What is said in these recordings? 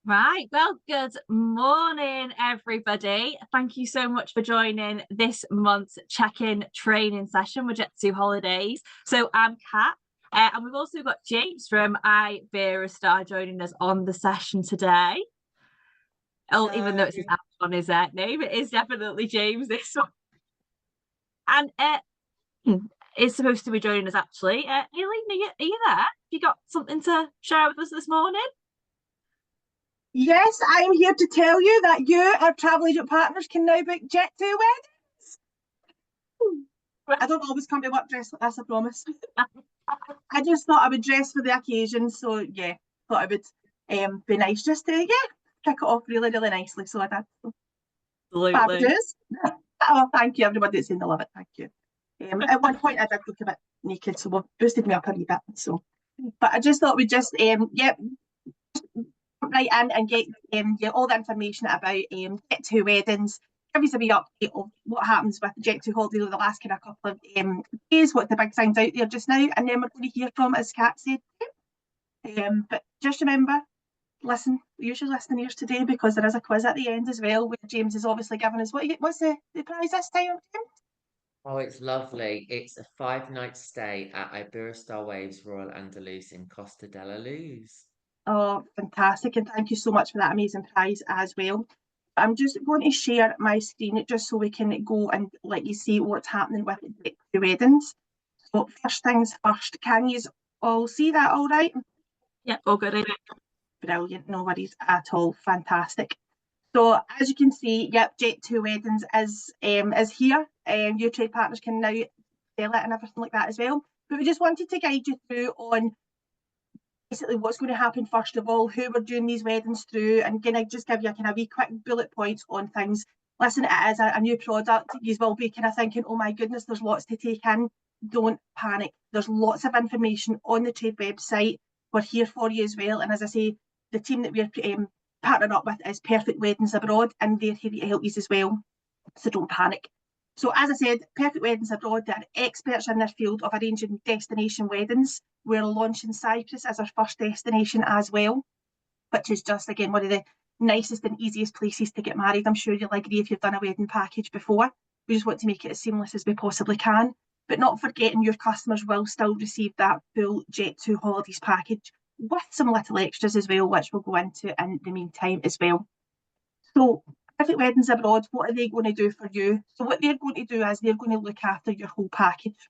Right, well, good morning, everybody. Thank you so much for joining this month's check-in training session with Jet2holidays. So I'm Kat, and we've also got James from Iberostar joining us on the session today. Oh, even though it's his app on his name, it is definitely James this one. And is supposed to be joining us actually. Eileen, are you there? You got something to share with us this morning? Yes, I'm here to tell you that you, our travel agent partners, can now book Jet2 weddings. I don't always come to work dressed like this, I promise. I just thought I would dress for the occasion, so yeah, thought it would be nice just to, kick it off really, really nicely. So I did. Absolutely. Fabulous. Oh, thank you, everybody that's saying they love it. Thank you. At one point, I did look a bit naked, so we've boosted me up a wee bit. So, but I just thought we'd just, right in and get all the information about Jet2 weddings, give you a wee update of what happens with Jet2 holidays over the last kind of couple of days, what the big things out there just now, and then we're going to hear from, as Kat said. But just remember, listen, use your listening ears today, because there is a quiz at the end as well, where James is obviously giving us what's the prize this time, James? Oh, it's lovely. It's a 5-night stay at Iberostar Waves Royal Andalus in Costa de la Luz. Oh, fantastic. And thank you so much for that amazing prize as well. I'm just going to share my screen just so we can go and let you see what's happening with the weddings. So first things first, can you all see that all right? Yep, all good. Brilliant, no worries at all. Fantastic. So as you can see, yep, Jet2 weddings is here. Your trade partners can now sell it and everything like that as well. But we just wanted to guide you through on basically what's going to happen first of all, who we're doing these weddings through, and can I just give you a kind of wee quick bullet points on things. Listen, it is a new product. You will be kind of thinking, oh my goodness, there's lots to take in. Don't panic. There's lots of information on the trade website. We're here for you as well. And as I say, the team that we're partnering up with is Perfect Weddings Abroad, and they're here to help you as well. So don't panic. So as I said, Perfect Weddings Abroad, they're experts in their field of arranging destination weddings. We're launching Cyprus as our first destination as well, which is just, again, one of the nicest and easiest places to get married. I'm sure you'll agree if you've done a wedding package before. We just want to make it as seamless as we possibly can, but not forgetting your customers will still receive that full Jet2holidays package with some little extras as well, which we'll go into in the meantime as well. So Perfect Weddings Abroad, what are they going to do for you? So what they're going to do is they're going to look after your whole package.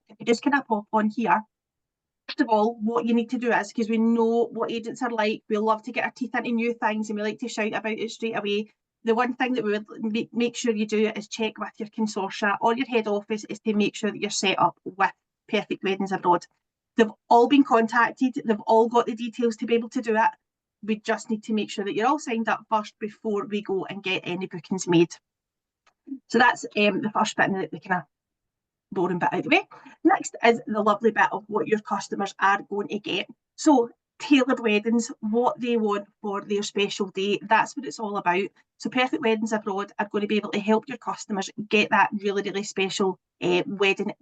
If you just kind of pop on here, first of all, what you need to do is, because we know what agents are like, we love to get our teeth into new things and we like to shout about it straight away. The one thing that we would make sure you do is check with your consortia or your head office is to make sure that you're set up with Perfect Weddings Abroad. They've all been contacted, they've all got the details to be able to do it. We just need to make sure that you're all signed up first before we go and get any bookings made. So that's the first bit, the kind of boring bit out of the way. Next is the lovely bit of what your customers are going to get. So tailored weddings, what they want for their special day, that's what it's all about. So Perfect Weddings Abroad are going to be able to help your customers get that really, really special wedding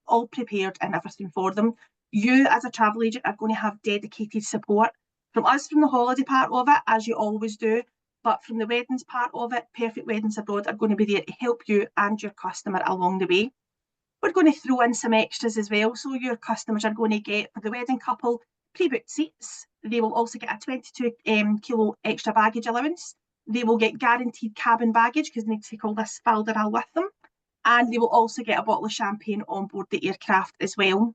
all prepared and everything for them. You as a travel agent are going to have dedicated support from us, from the holiday part of it, as you always do, but from the weddings part of it, Perfect Weddings Abroad are going to be there to help you and your customer along the way. We're going to throw in some extras as well. So your customers are going to get, for the wedding couple, pre-booked seats. They will also get a 22 kilo extra baggage allowance. They will get guaranteed cabin baggage because they need to take all this falderal with them. And they will also get a bottle of champagne on board the aircraft as well.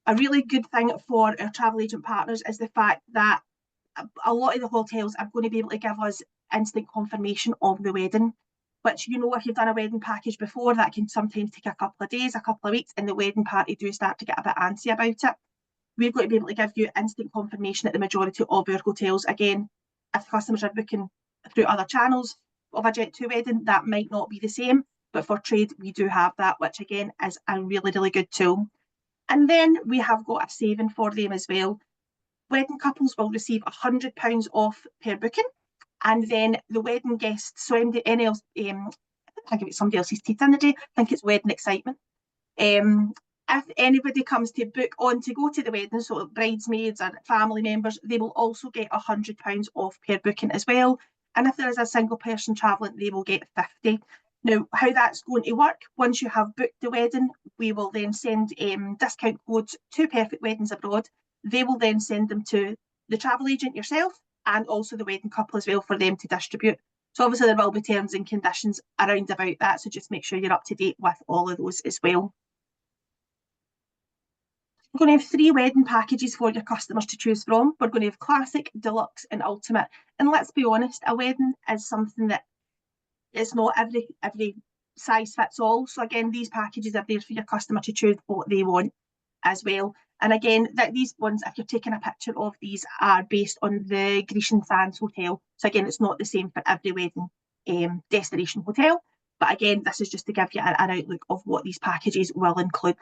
A really good thing for our travel agent partners is the fact that a lot of the hotels are going to be able to give us instant confirmation of the wedding, which, you know, if you've done a wedding package before, that can sometimes take a couple of days, a couple of weeks, and the wedding party do start to get a bit antsy about it. We're going to be able to give you instant confirmation at the majority of our hotels. Again, if customers are booking through other channels of a Jet2 wedding, that might not be the same, but for trade, we do have that, which again is a really, really good tool. And then we have got a saving for them as well. Wedding couples will receive £100 off per booking, and then the wedding guests, so any else, I think it's somebody else's teeth in the day, I think it's wedding excitement. If anybody comes to book on to go to the wedding, so bridesmaids or family members, they will also get £100 off per booking as well. And if there is a single person travelling, they will get 50. Now, how that's going to work, once you have booked the wedding, we will then send discount codes to Perfect Weddings Abroad. They will then send them to the travel agent yourself and also the wedding couple as well for them to distribute. So obviously there will be terms and conditions around about that, so just make sure you're up to date with all of those as well. We're going to have 3 wedding packages for your customers to choose from. We're going to have classic, deluxe and ultimate. And let's be honest, a wedding is something that it's not every size fits all. So again, these packages are there for your customer to choose what they want as well. And again, these ones, if you're taking a picture of these, are based on the Grecian Sands Hotel. So again, it's not the same for every wedding destination hotel. But again, this is just to give you an outlook of what these packages will include.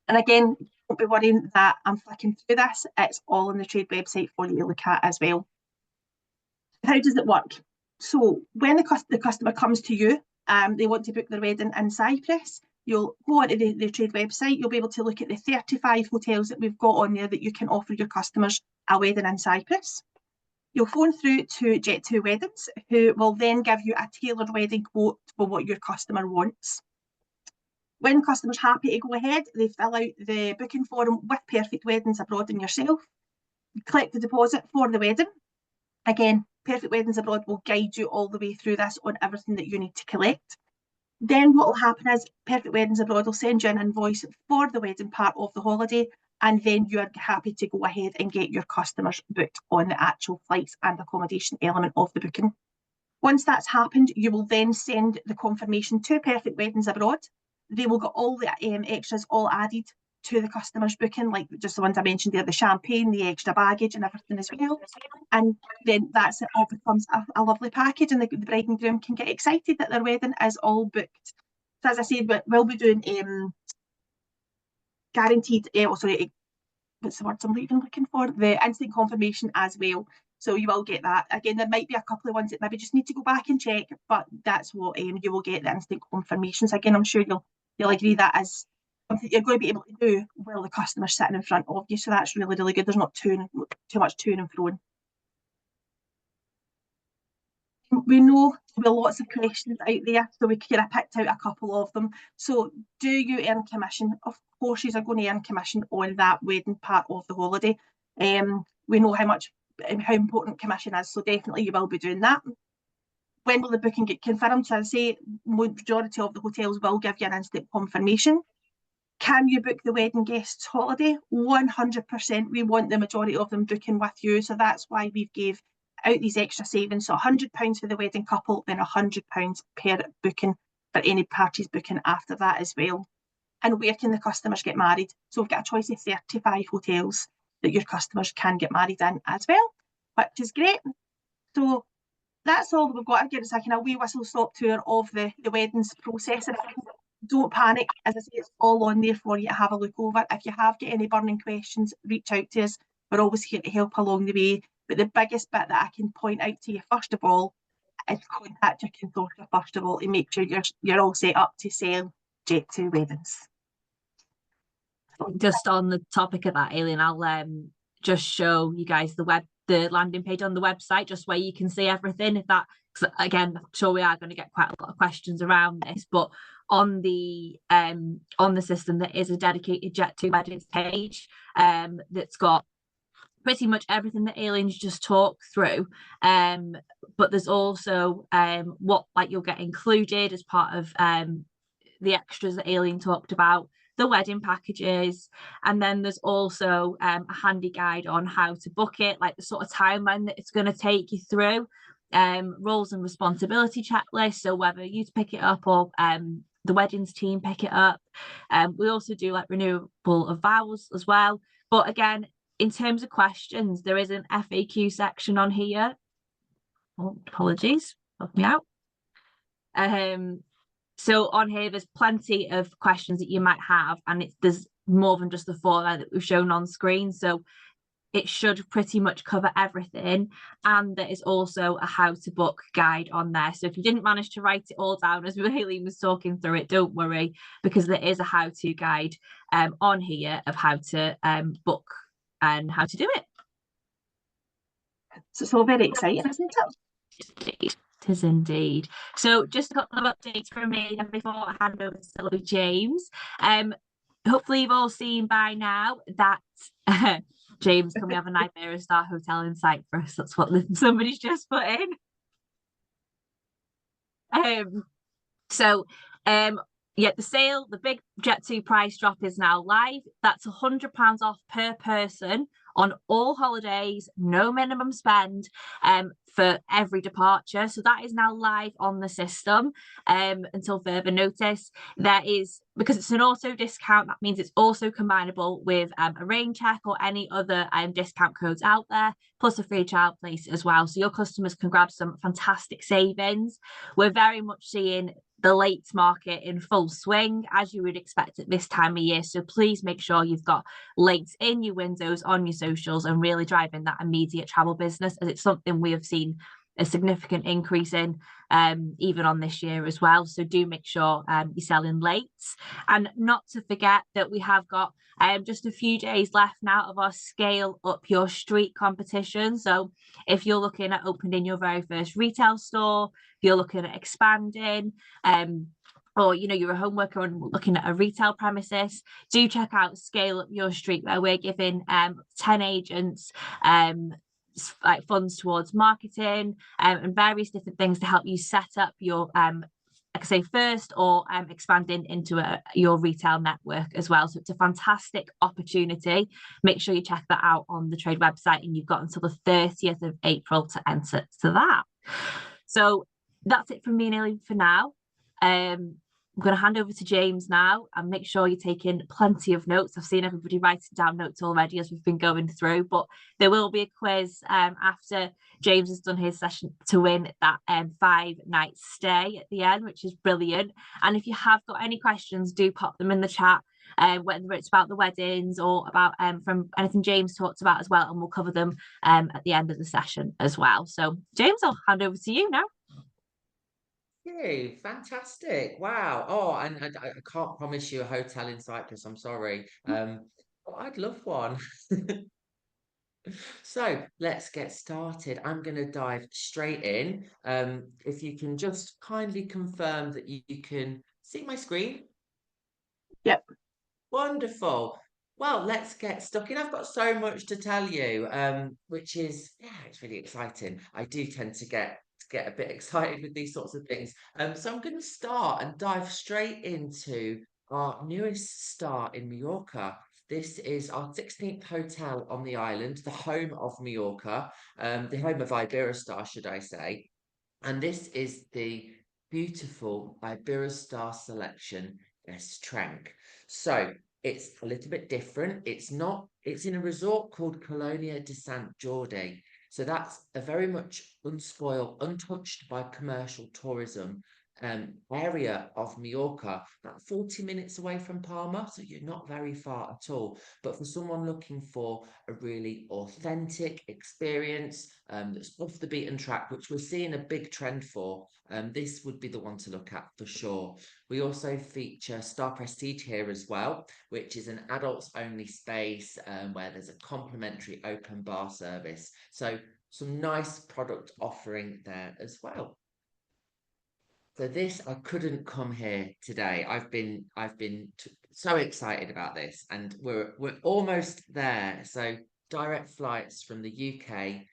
And again, don't be worrying that I'm flicking through this. It's all on the trade website for you to look at as well. How does it work? So when the customer comes to you, they want to book their wedding in Cyprus, you'll go onto the trade website, you'll be able to look at the 35 hotels that we've got on there that you can offer your customers a wedding in Cyprus. You'll phone through to Jet2Weddings, who will then give you a tailored wedding quote for what your customer wants. When the customer's happy to go ahead, they fill out the booking form with Perfect Weddings Abroad and yourself. You collect the deposit for the wedding. Again, Perfect Weddings Abroad will guide you all the way through this on everything that you need to collect. Then what will happen is Perfect Weddings Abroad will send you an invoice for the wedding part of the holiday, and then you're happy to go ahead and get your customers booked on the actual flights and accommodation element of the booking. Once that's happened, you will then send the confirmation to Perfect Weddings Abroad. They will get all the extras all added to the customer's booking, like just the ones I mentioned there, the champagne, the extra baggage and everything as well. And then that's it, all becomes a lovely package, and the bride and groom can get excited that their wedding is all booked. So as I said, we'll be doing guaranteed, what's the words I'm even looking for? The instant confirmation as well. So you will get that. Again, there might be a couple of ones that maybe just need to go back and check, but that's what you will get, the instant confirmations. Again, I'm sure you'll agree that is something you're going to be able to do while the customer's sitting in front of you. So that's really, really good. There's not too much to and fro. We know there will be lots of questions out there, so we kind of picked out a couple of them. So do you earn commission? Of course you are going to earn commission on that wedding part of the holiday. We know how important commission is, so definitely you will be doing that. When will the booking get confirmed? So I say majority of the hotels will give you an instant confirmation. Can you book the wedding guests' holiday? 100%. We want the majority of them booking with you, so that's why we've gave out these extra savings. So £100 for the wedding couple, then £100 per booking for any parties booking after that as well. And where can the customers get married? So we've got a choice of 35 hotels that your customers can get married in as well, which is great. So that's all that we've got. Again, it's like a wee whistle-stop tour of the weddings process. And don't panic. As I say, it's all on there for you to have a look over. If you have got any burning questions, reach out to us. We're always here to help along the way. But the biggest bit that I can point out to you, first of all, is contact your consortia first of all to make sure you're all set up to sell Jet2Weddings. Just on the topic of that, Aileen, I'll just show you guys the landing page on the website, just where you can see everything. If that, again, I'm sure we are going to get quite a lot of questions around this, but on the system there is a dedicated Jet2Weddings page that's got pretty much everything that Aileen's just talked through, but there's also what you'll get included as part of the extras that Aileen talked about, the wedding packages, and then there's also a handy guide on how to book it, like the sort of timeline that it's going to take you through, roles and responsibility checklist, so whether you pick it up or the weddings team pick it up. We also do renewal of vows as well, but again, in terms of questions, there is an FAQ section on here. Oh, apologies, help me out. So on here, there's plenty of questions that you might have, and there's more than just the 4 that we've shown on screen. So it should pretty much cover everything. And there is also a how to book guide on there. So if you didn't manage to write it all down as Hayley was talking through it, don't worry, because there is a how to guide on here of how to book and how to do it. So it's all very exciting, isn't it? It is indeed. So just a couple of updates from me and before I hand over to Sylvie James. Hopefully you've all seen by now that James, can we have an Iberostar hotel in sight for us? That's what somebody's just put in. So yeah, the big Jet2 price drop is now live. That's £100 off per person on all holidays, no minimum spend for every departure. So that is now live on the system until further notice. There is, because it's an auto discount, that means it's also combinable with a rain check or any other discount codes out there, plus a free child place as well. So your customers can grab some fantastic savings. We're very much seeing the late market in full swing, as you would expect at this time of year. So please make sure you've got lates in your windows, on your socials, and really driving that immediate travel business, as it's something we have seen a significant increase in even on this year as well. So do make sure you're selling lates. And not to forget that we have got just a few days left now of our Scale Up Your Street competition. So if you're looking at opening your very first retail store, if you're looking at expanding, or you're a home worker and looking at a retail premises, do check out Scale Up Your Street, where we're giving 10 agents like funds towards marketing and various different things to help you set up your like I say, first or expanding into your retail network as well. So it's a fantastic opportunity. Make sure you check that out on the trade website, and you've got until the 30th of April to enter to that. So that's it from me and Aileen for now. I'm going to hand over to James now and make sure you're taking plenty of notes. I've seen everybody writing down notes already as we've been going through, but there will be a quiz after James has done his session to win that 5-night stay at the end, which is brilliant. And if you have got any questions, do pop them in the chat, whether it's about the weddings or about from anything James talked about as well, and we'll cover them at the end of the session as well. So James, I'll hand over to you now. Hey, fantastic. Wow. Oh, and I can't promise you a hotel in Cyprus. I'm sorry. But I'd love one. So let's get started. I'm going to dive straight in. If you can just kindly confirm that you can see my screen. Yep. Wonderful. Well, let's get stuck in. I've got so much to tell you, which is, yeah, it's really exciting. I do tend to get a bit excited with these sorts of things. So I'm going to start and dive straight into our newest star in Mallorca. This is our 16th hotel on the island, the home of Mallorca, the home of Iberostar, should I say. And this is the beautiful Iberostar Selection Guest Trank. So it's a little bit different. It's in a resort called Colonia de Sant Jordi. So that's a very much unspoiled, untouched by commercial tourism area of Mallorca, about 40 minutes away from Palma. So you're not very far at all. But for someone looking for a really authentic experience that's off the beaten track, which we're seeing a big trend for, this would be the one to look at for sure. We also feature Star Prestige here as well, which is an adults only space where there's a complimentary open bar service. So some nice product offering there as well. So this, I couldn't come here today. I've been so excited about this, and we're almost there. So direct flights from the UK,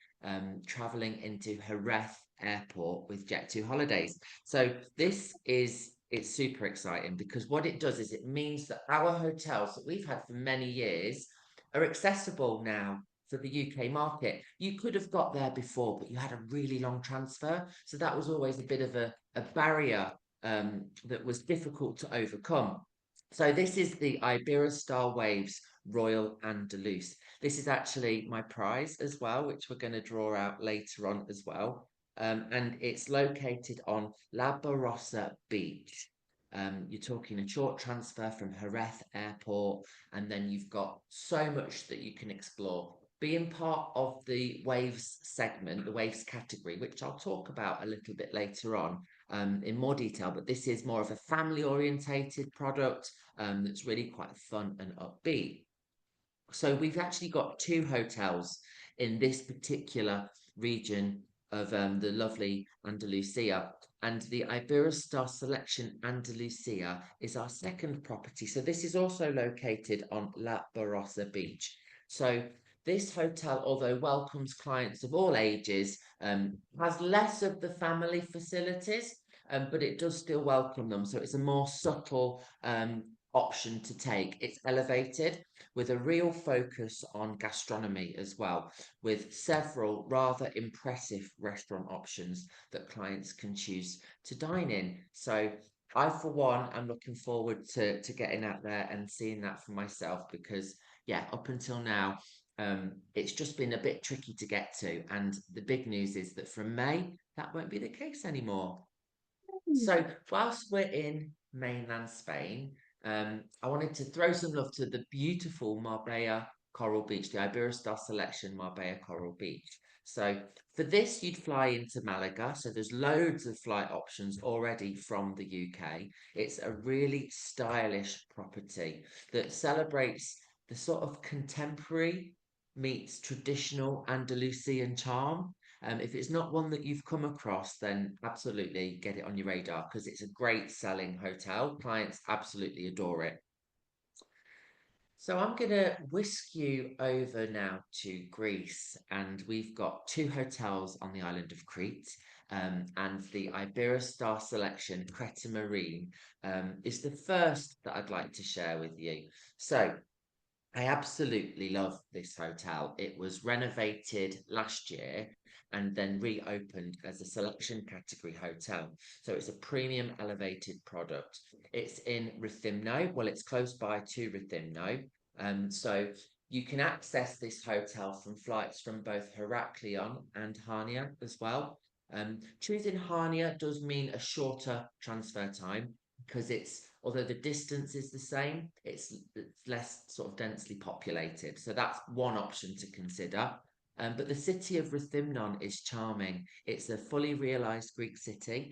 traveling into Jerez Airport with Jet2holidays. So it's super exciting because what it does is it means that our hotels that we've had for many years are accessible now for the UK market. You could have got there before, but you had a really long transfer. So that was always a bit of a barrier that was difficult to overcome. So this is the Iberostar Waves Royal Andalus. This is actually my prize as well, which we're going to draw out later on as well. And it's located on La Barossa Beach. You're talking a short transfer from Jerez Airport, and then you've got so much that you can explore. being part of the waves segment, the waves category, which I'll talk about a little bit later on in more detail, but this is more of a family orientated product that's really quite fun and upbeat. So we've actually got 2 hotels in this particular region of the lovely Andalusia, and the Iberostar Selection Andalusia is our second property. So this is also located on La Barossa Beach. So this hotel, although welcomes clients of all ages, has less of the family facilities, but it does still welcome them. So it's a more subtle option to take. It's elevated with a real focus on gastronomy as well, with several rather impressive restaurant options that clients can choose to dine in. So I, for one, am looking forward to getting out there and seeing that for myself, because yeah, up until now, it's just been a bit tricky to get to. And the big news is that from May, that won't be the case anymore. So whilst we're in mainland Spain, I wanted to throw some love to the beautiful Marbella Coral Beach, the Iberostar Selection Marbella Coral Beach. So for this, you'd fly into Malaga. So there's loads of flight options already from the UK. It's a really stylish property that celebrates the sort of contemporary meets traditional Andalusian charm. If it's not one that you've come across, then absolutely get it on your radar, because it's a great selling hotel. Clients absolutely adore it. So I'm going to whisk you over now to Greece, and we've got 2 hotels on the island of Crete. And the Iberostar Selection Creta Marine is the first that I'd like to share with you. So I absolutely love this hotel. It was renovated last year and then reopened as a selection category hotel. So it's a premium elevated product. It's in Rethymno. Well, it's close by to Rethymno. So you can access this hotel from flights from both Heraklion and Hania as well. Choosing Hania does mean a shorter transfer time, because although the distance is the same, it's less sort of densely populated. So that's one option to consider. But the city of Rethymnon is charming. It's a fully realised Greek city.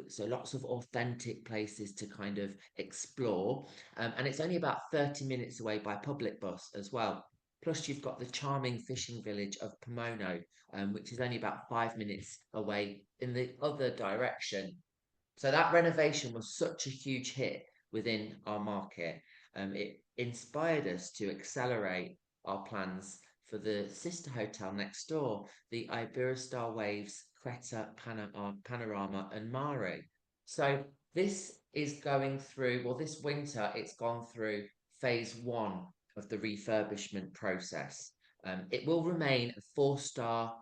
So lots of authentic places to kind of explore. And it's only about 30 minutes away by public bus as well. Plus, you've got the charming fishing village of Pomono, which is only about 5 minutes away in the other direction. So that renovation was such a huge hit within our market. It inspired us to accelerate our plans for the sister hotel next door, the Iberostar Waves, Creta, Panorama, and Mare. So this is going through, well, this winter it's gone through phase 1 of the refurbishment process. It will remain a 4-star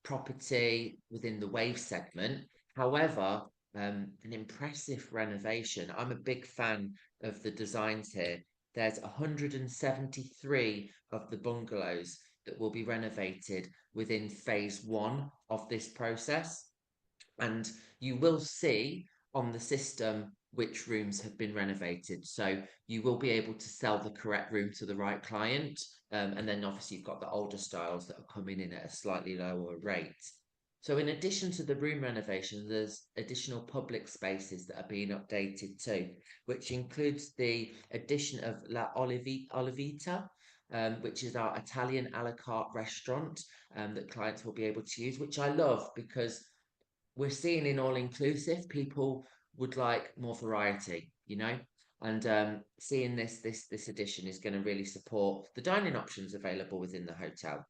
property within the wave segment. However, an impressive renovation. I'm a big fan of the designs here. There's 173 of the bungalows that will be renovated within phase 1 of this process. And you will see on the system which rooms have been renovated. So you will be able to sell the correct room to the right client. And then obviously you've got the older styles that are coming in at a slightly lower rate. So in addition to the room renovation, there's additional public spaces that are being updated too, which includes the addition of La Olivita, which is our Italian a la carte restaurant that clients will be able to use, which I love, because we're seeing in all inclusive, people would like more variety, and seeing this addition is going to really support the dining options available within the hotel.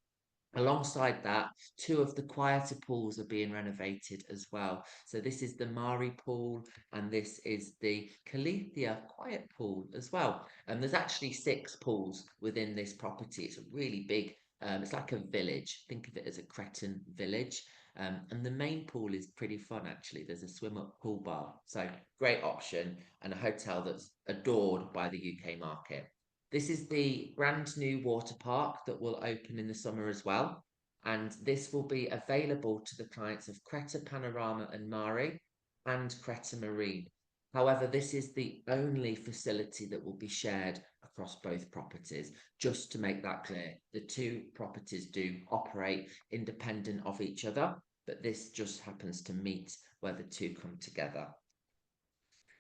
Alongside that, 2 of the quieter pools are being renovated as well. So this is the Mari pool and this is the Calethea quiet pool as well. And there's actually 6 pools within this property. It's a really big, it's like a village. Think of it as a Cretan village. And the main pool is pretty fun, actually. There's a swim-up pool bar. So great option, and a hotel that's adored by the UK market. This is the brand new water park that will open in the summer as well. And this will be available to the clients of Creta Panorama and Mare and Creta Marine. However, this is the only facility that will be shared across both properties. Just to make that clear, the two properties do operate independent of each other, but this just happens to meet where the two come together.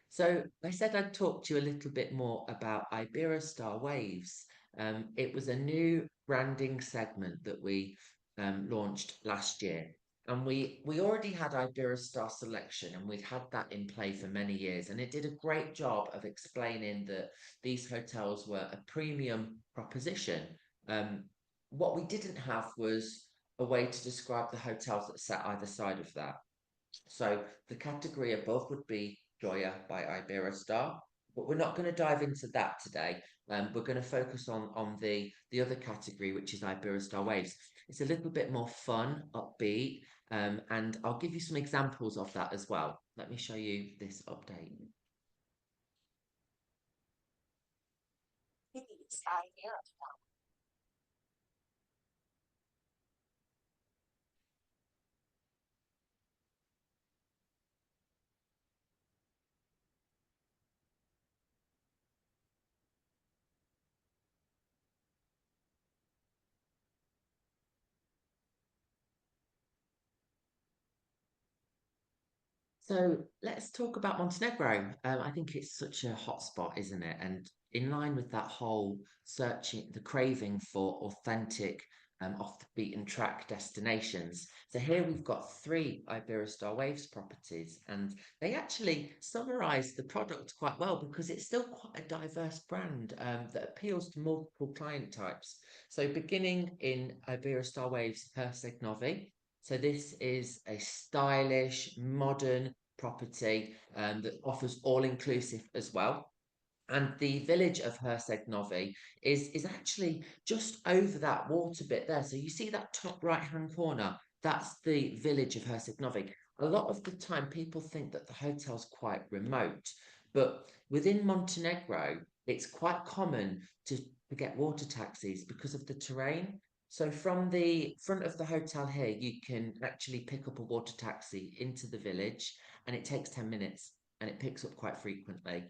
So I said I'd talk to you a little bit more about Iberostar Waves. It was a new branding segment that we launched last year. And we already had Iberostar Selection, and we'd had that in play for many years. And it did a great job of explaining that these hotels were a premium proposition. What we didn't have was a way to describe the hotels that sat either side of that. So the category above would be Joya by Iberostar, but we're not going to dive into that today. We're going to focus on the other category, which is Iberostar Waves. It's a little bit more fun, upbeat, and I'll give you some examples of that as well. Let me show you this update. So let's talk about Montenegro. I think it's such a hot spot, isn't it? And in line with that whole searching, the craving for authentic, off the beaten track destinations. So here we've got three Iberostar Waves properties, and they actually summarize the product quite well because it's still quite a diverse brand that appeals to multiple client types. So beginning in Iberostar Waves Novi. So this is a stylish, modern property that offers all-inclusive as well. And the village of Novi is actually just over that water bit there. So you see that top right-hand corner, that's the village of Novi. A lot of the time people think that the hotel's quite remote, but within Montenegro, it's quite common to get water taxis because of the terrain. So from the front of the hotel here, you can actually pick up a water taxi into the village, and it takes 10 minutes, and it picks up quite frequently.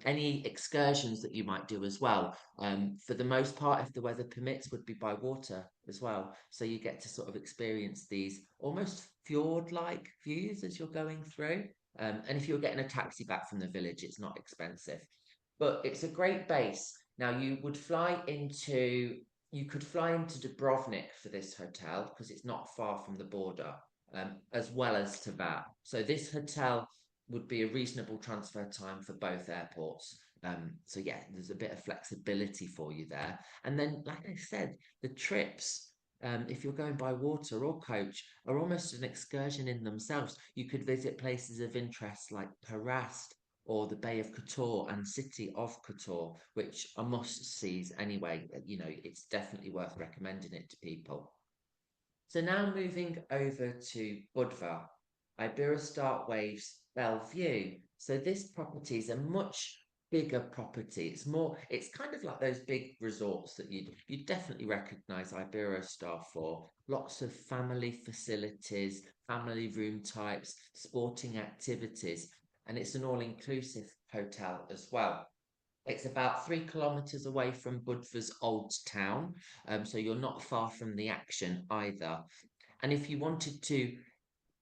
Any excursions that you might do as well, for the most part, if the weather permits, would be by water as well. So you get to sort of experience these almost fjord-like views as you're going through. And if you're getting a taxi back from the village, it's not expensive. But it's a great base. Now you could fly into Dubrovnik for this hotel because it's not far from the border, as well as to that. So this hotel would be a reasonable transfer time for both airports. So yeah, there's a bit of flexibility for you there. And then, like I said, the trips, if you're going by water or coach, are almost an excursion in themselves. You could visit places of interest like Parast or the Bay of Kotor and City of Kotor, which are must-sees anyway. You know, it's definitely worth recommending it to people. So now moving over to Budva, Iberostar Waves Bellevue. So this property is a much bigger property. It's kind of like those big resorts that you'd definitely recognize Iberostar for. Lots of family facilities, family room types, sporting activities, and it's an all-inclusive hotel as well. It's about 3 kilometers away from Budva's old town, so you're not far from the action either. And if you wanted to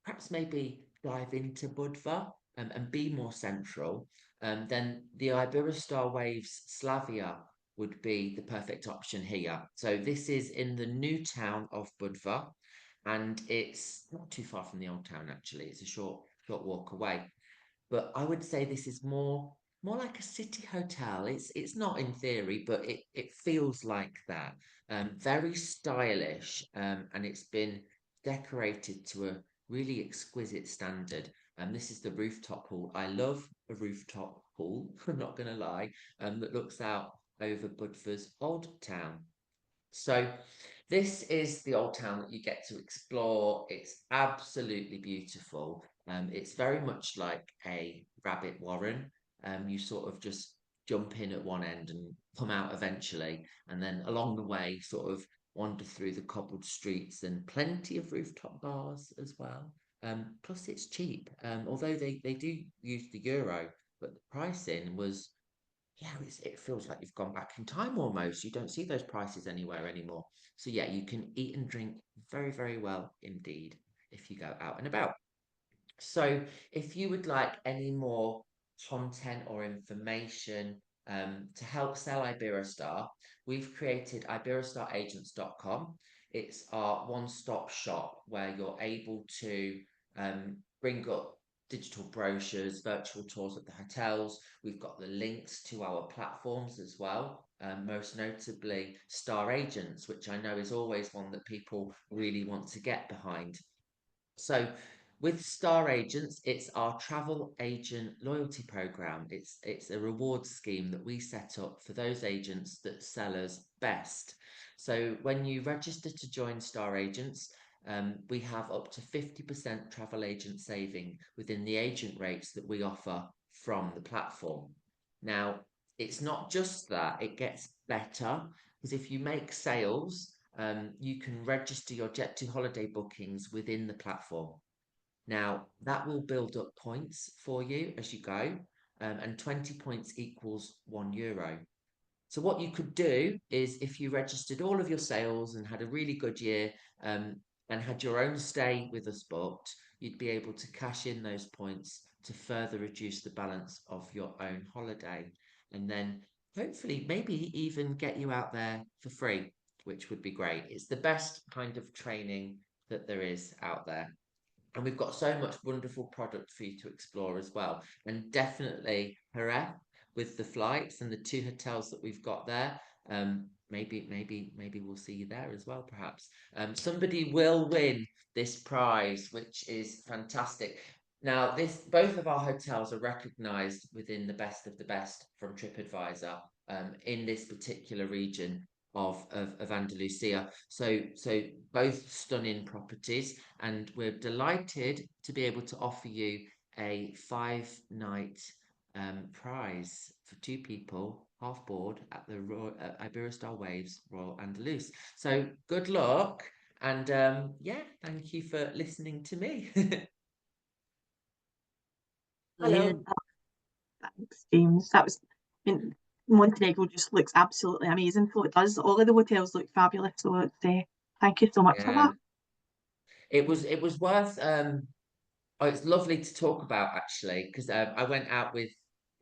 perhaps maybe dive into Budva and be more central, then the Iberostar Waves Slavia would be the perfect option here. So this is in the new town of Budva, and it's not too far from the old town actually. It's a short walk away. But I would say this is more like a city hotel. It's not in theory, but it feels like that. Very stylish, and it's been decorated to a really exquisite standard. And this is the rooftop pool. I love a rooftop pool, I'm not gonna lie, that looks out over Budva's old town. So this is the old town that you get to explore. It's absolutely beautiful. It's very much like a rabbit warren. You sort of just jump in at one end and come out eventually, and then along the way, sort of wander through the cobbled streets and plenty of rooftop bars as well. Plus, it's cheap. Although they do use the euro, but the pricing was yeah, it feels like you've gone back in time almost. You don't see those prices anywhere anymore. So yeah, you can eat and drink very, very well indeed if you go out and about. So if you would like any more content or information to help sell Iberostar, we've created iberostaragents.com. It's our one-stop shop where you're able to bring up digital brochures, virtual tours of the hotels. We've got the links to our platforms as well, most notably Star Agents, which I know is always one that people really want to get behind. So with Star Agents, it's our travel agent loyalty program. It's a reward scheme that we set up for those agents that sell us best. So when you register to join Star Agents, we have up to 50% travel agent saving within the agent rates that we offer from the platform. Now, it's not just that, it gets better because if you make sales, you can register your Jet2holiday bookings within the platform. Now, that will build up points for you as you go, and 20 points equals €1. So what you could do is if you registered all of your sales and had a really good year, and had your own stay with us booked, you'd be able to cash in those points to further reduce the balance of your own holiday. And then hopefully maybe even get you out there for free, which would be great. It's the best kind of training that there is out there. And we've got so much wonderful product for you to explore as well. And definitely Jerez with the flights and the 2 hotels that we've got there. Maybe we'll see you there as well, perhaps. Somebody will win this prize, which is fantastic. Now, both of our hotels are recognised within the best of the best from TripAdvisor, in this particular region of Andalusia. So both stunning properties, and we're delighted to be able to offer you a 5-night prize for 2 people, half board at the Iberostar Waves Royal Andalus. So good luck, and yeah, thank you for listening to me. Hello. Thanks, James. That was, I mean, Montenegro just looks absolutely amazing. So it does. All of the hotels look fabulous. So it's, thank you so much for Yeah, that. it was worth oh, it's lovely to talk about actually, because I went out with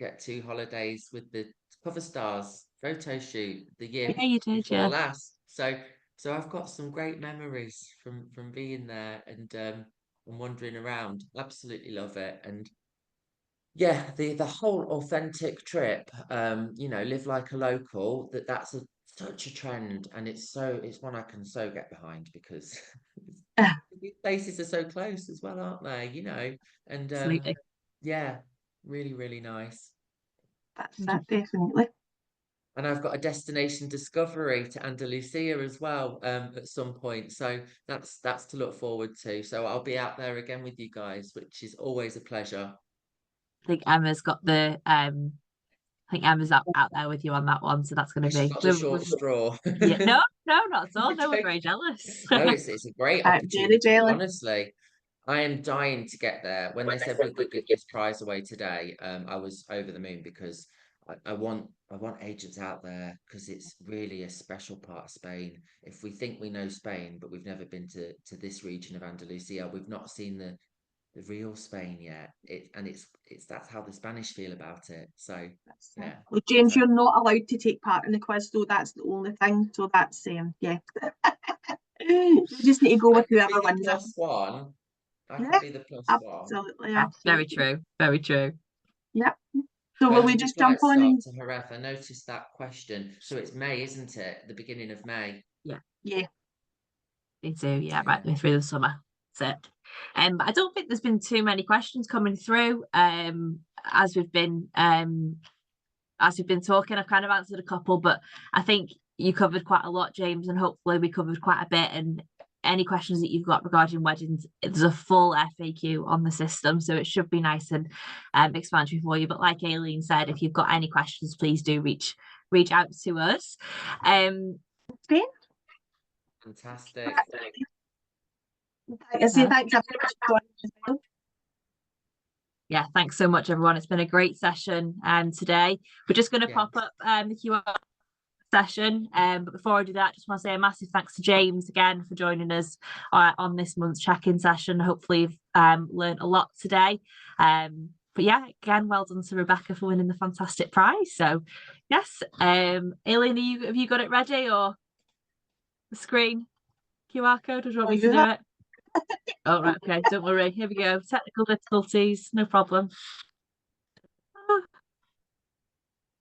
Jet2holidays with the cover stars photo shoot the year Yeah, you did, before yeah. last. So I've got some great memories from being there and wandering around. Absolutely love it. And yeah, the whole authentic trip, live like a local, that's such a trend, and it's one I can so get behind because these places are so close as well, aren't they? And Absolutely. yeah, really, really nice. That's that, definitely. And I've got a destination discovery to Andalusia as well, at some point. So that's to look forward to. So I'll be out there again with you guys, which is always a pleasure. I think Emma's got the I think Emma's out there with you on that one, so that's going to She's be got the short straw. yeah. No, not at all. No, we're Okay. very jealous. No, it's a great I'm very opportunity, jealous. honestly. I am dying to get there. When they said we could give this prize away today, I was over the moon because I want agents out there because it's really a special part of Spain. If we think we know Spain, but we've never been to this region of Andalusia, we've not seen the real Spain yet. It's that's how the Spanish feel about it. So That's it. yeah. Well, James, So you're not allowed to take part in the quiz, though. That's the only thing. So that's yeah. You just need to go I with could be whoever the wins it. plus one. I could Yeah, be the plus one. absolutely, Yeah, very absolutely. true. Very true. Yep. So will When we do the just jump flights on start and to Jerez? I noticed that question. So it's May, isn't it? The beginning of May. yeah, Me too. Yeah, right Yeah. the way through the summer. That's it. But I don't think there's been too many questions coming through. As we've been talking, I've kind of answered a couple, but I think you covered quite a lot, James, and hopefully we covered quite a bit. And any questions that you've got regarding weddings, there's a full FAQ on the system, so it should be nice and explanatory for you. But like Aileen said, if you've got any questions, please do reach out to us. Spain. Fantastic. I say thanks everyone for joining as well. yeah, thanks so much, everyone. It's been a great session today. We're just going to pop up the QR session. But before I do that, just want to say a massive thanks to James again for joining us on this month's check-in session. Hopefully you've learned a lot today. But yeah, again, well done to Rebecca for winning the fantastic prize. So yes, Aileen, have you got it ready, or the screen QR code, or do you want me to do it? Oh, right, okay, don't worry. Here we go. Technical difficulties, no problem.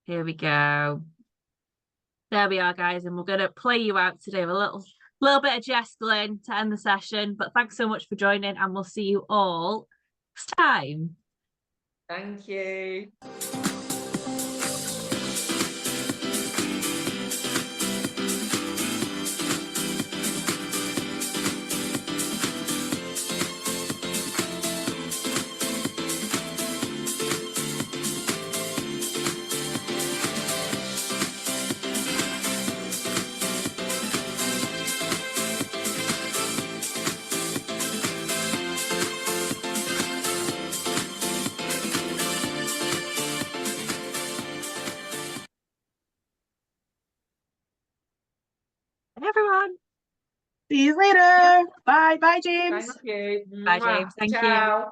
Here we go. There we are, guys, and we're going to play you out today with a little bit of jestling to end the session. But thanks so much for joining, and we'll see you all next time. Thank you. Everyone. See you later. Bye. Bye, James. Thank you. Bye, James. Thank you. Ciao.